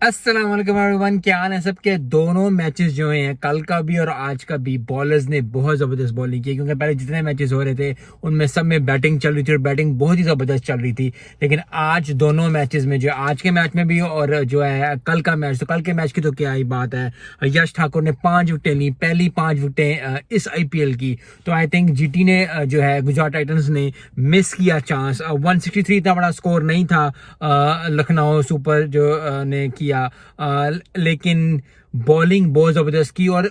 अस्सलाम वालेकुम एवरीवन, क्या हाल है सबके। दोनों मैचेस जो हैं, कल का भी और आज का भी, बॉलर्स ने बहुत ज़बरदस्त बॉलिंग की। क्योंकि पहले जितने मैचेस हो रहे थे उनमें सब में बैटिंग चल रही थी और बैटिंग बहुत ही ज़बरदस्त चल रही थी। लेकिन आज दोनों मैचेस में, जो आज के मैच में भी और जो है कल का मैच, तो कल के मैच की तो क्या ही बात है। यश ठाकुर ने 5 विकेटें ली, पहली 5 विकेटें इस IPL की। तो आई थिंक GT ने जो है गुजरात टाइटंस ने मिस किया चांस। 163 इतना बड़ा स्कोर नहीं था लखनऊ सुपर जो ने किया। लेकिन बॉलिंग बहुत जबरदस्त की। और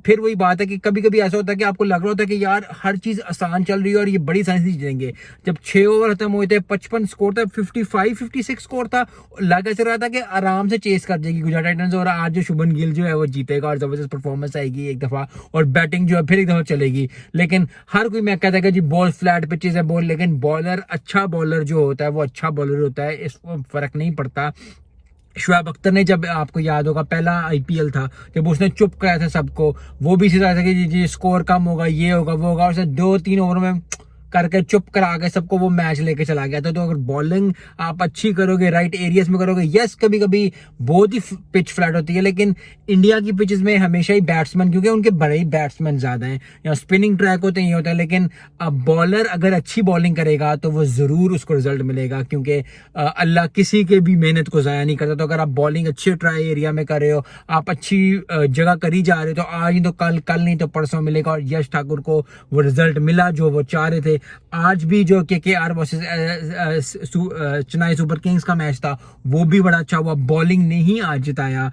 फिर वही बात है कि कभी कभी ऐसा होता है कि आपको लग रहा होता है कि यार हर चीज आसान चल रही है और ये बड़ी आसानी से जीतेंगे। जब 6 ओवर खत्म हुए थे, 55 स्कोर था, 55-56 स्कोर था, लग ऐसा रहा था कि आराम से चेस कर जाएगी गुजरात टाइटंस। और आज जो शुभन गिल जो है वो जीतेगा और जबरदस्त परफॉर्मेंस आएगी एक दफा, और बैटिंग जो है फिर एक दफा चलेगी। लेकिन हर कोई मैं कहता है कि जी बॉल फ्लैट पिचेस है बॉल, लेकिन बॉलर, अच्छा बॉलर जो होता है वो अच्छा बॉलर होता है, इसको फर्क नहीं पड़ता। शुएब अख्तर ने, जब आपको याद होगा पहला IPL था जब उसने चुप कराया था सबको, वो भी इसी तरह था कि जी स्कोर कम होगा, ये होगा वो होगा, और उसने 2-3 ओवर में करके चुप करा के सबको वो मैच लेके चला गया था। तो अगर बॉलिंग आप अच्छी करोगे, राइट एरियाज में करोगे, यस कभी कभी बहुत ही पिच फ्लैट होती है, लेकिन इंडिया की पिचेस में हमेशा ही बैट्समैन, क्योंकि उनके बड़े ही बैट्समैन ज्यादा हैं, या स्पिनिंग ट्रैक होते हैं, ये होता है। लेकिन बॉलर अगर अच्छी बॉलिंग करेगा तो वो जरूर उसको रिजल्ट मिलेगा, क्योंकि अल्लाह किसी के भी मेहनत को जाया नहीं करता। तो अगर आप बॉलिंग अच्छे ट्राई एरिया में कर रहे हो, आप अच्छी जगह करी जा रहे हो, तो आज नहीं तो कल नहीं तो परसों मिलेगा। और यश ठाकुर को वो रिजल्ट मिला जो वो चाह रहे थे। आज भी जो KKR versus Chennai super Kings का मैच था वो भी बड़ा अच्छा हुआ। बॉलिंग ने ही आज जिताया।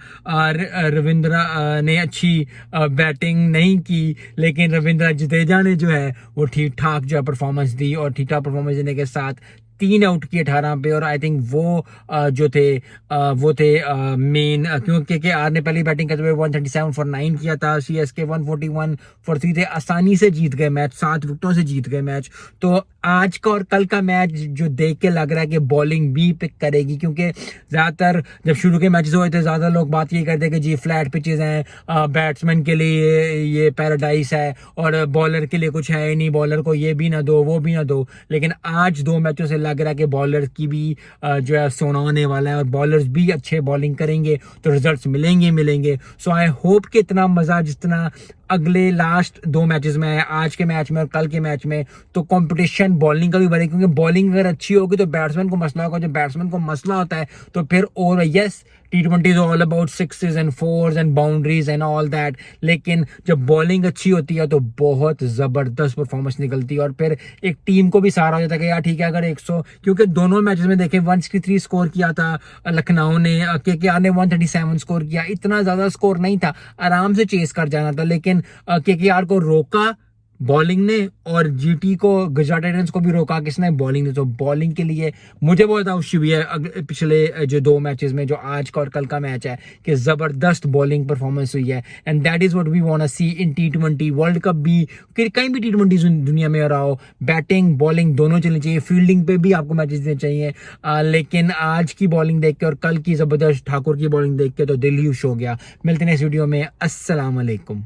रविंद्र ने अच्छी बैटिंग नहीं की, लेकिन रविंद्र जडेजा ने जो है वो ठीक ठाक जो है परफॉर्मेंस दी, और ठीक ठाक परफॉर्मेंस देने के साथ 3 आउट किए 18 पे। और आई थिंक वो जो थे वो थे मेन, क्योंकि KKR ने पहली बैटिंग करते हुए 137 फॉर 9 किया था, CSK 141 फॉर 3 थे, आसानी से जीत गए मैच, 7 विकेटों से जीत गए मैच। तो आज का और कल का मैच जो देख के लग रहा है कि बॉलिंग भी पिक करेगी, क्योंकि ज्यादातर जब शुरू के मैचेस हुए थे ज्यादा लोग बात ये करते कि जी फ्लैट पिचेस हैं, बैट्समैन के लिए ये पैराडाइस है और बॉलर के लिए कुछ है ही नहीं, बॉलर को ये भी ना दो वो भी ना दो। लेकिन आज 2 मैचों से लग रहा है कि बॉलर की भी जो है सोना होने वाला है, और बॉलर्स भी अच्छे बॉलिंग करेंगे तो रिजल्ट्स मिलेंगे। सो आई होप कि इतना मजा जितना अगले लास्ट 2 मैचेस में है, आज के मैच में और कल के मैच में, तो कंपटीशन बॉलिंग का भी बढ़े। क्योंकि बॉलिंग अगर अच्छी होगी तो बैट्समैन को मसला होगा, जब बैट्समैन को मसला होता है तो फिर, और yes T20 is all about 6s and 4s and boundaries and all that, लेकिन जब बॉलिंग अच्छी होती है तो बहुत जबरदस्त परफॉर्मेंस निकलती है। और फिर एक टीम को भी सहारा हो जाता है कि यार ठीक है, अगर 100, क्योंकि दोनों मैचेस में देखें 163 स्कोर किया था लखनऊ ने, KKR ने 137 स्कोर किया, इतना ज्यादा स्कोर नहीं था, आराम से चेस कर जाना था। लेकिन KKR को रोका बॉलिंग ने, और GT को, गुजरात टाइटंस को भी रोका किसने, बॉलिंग ने। तो बॉलिंग के लिए मुझे बहुत खुशी हुई है पिछले जो 2 मैचेस में, जो आज का और कल का मैच है, कि जबरदस्त बॉलिंग परफॉर्मेंस हुई है। And that is what we want to see in T20 world cup भी, कहीं भी T20 दुनिया में रहा हो, बैटिंग बॉलिंग दोनों चलनी चाहिए, फील्डिंग पे भी आपको मैचेस देने चाहिए। लेकिन आज की बॉलिंग देख के और कल की जबरदस्त ठाकुर की बॉलिंग देख के तो दिल ही खुश हो गया। मिलते हैं इस वीडियो में। अस्सलाम वालेकुम।